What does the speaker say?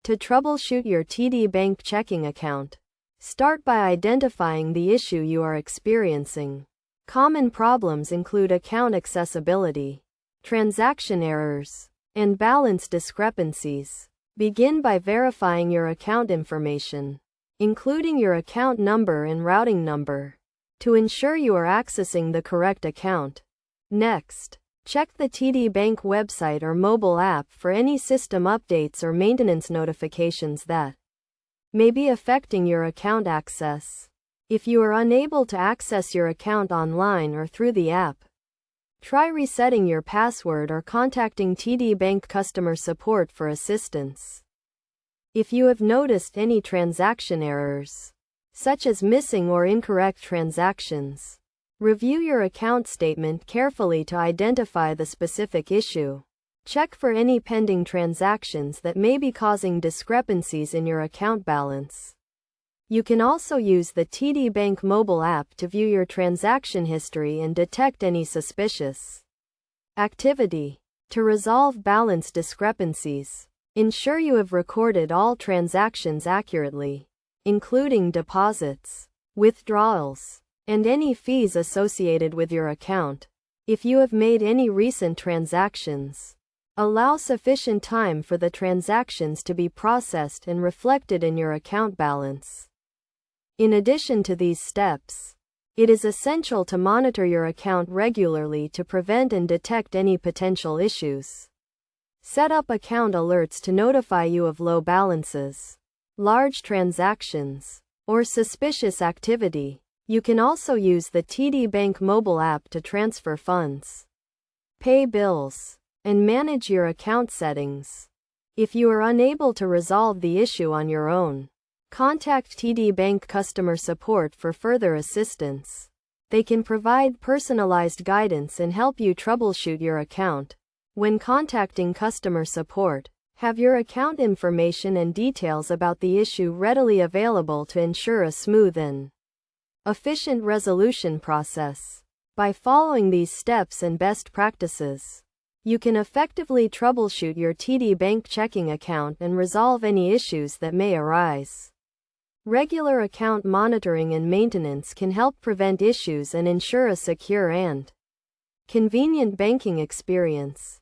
To troubleshoot your TD Bank checking account, start by identifying the issue you are experiencing. Common problems include account accessibility, transaction errors, and balance discrepancies. Begin by verifying your account information, including your account number and routing number, to ensure you are accessing the correct account. Next, check the TD Bank website or mobile app for any system updates or maintenance notifications that may be affecting your account access. If you are unable to access your account online or through the app, try resetting your password or contacting TD Bank customer support for assistance. If you have noticed any transaction errors, such as missing or incorrect transactions, review your account statement carefully to identify the specific issue. Check for any pending transactions that may be causing discrepancies in your account balance. You can also use the TD Bank mobile app to view your transaction history and detect any suspicious activity. To resolve balance discrepancies, ensure you have recorded all transactions accurately, including deposits, withdrawals, and any fees associated with your account. If you have made any recent transactions, allow sufficient time for the transactions to be processed and reflected in your account balance. In addition to these steps, it is essential to monitor your account regularly to prevent and detect any potential issues. Set up account alerts to notify you of low balances, large transactions, or suspicious activity. You can also use the TD Bank mobile app to transfer funds, pay bills, and manage your account settings. If you are unable to resolve the issue on your own, contact TD Bank customer support for further assistance. They can provide personalized guidance and help you troubleshoot your account. When contacting customer support, have your account information and details about the issue readily available to ensure a smooth and efficient resolution process. By following these steps and best practices, you can effectively troubleshoot your TD Bank checking account and resolve any issues that may arise. Regular account monitoring and maintenance can help prevent issues and ensure a secure and convenient banking experience.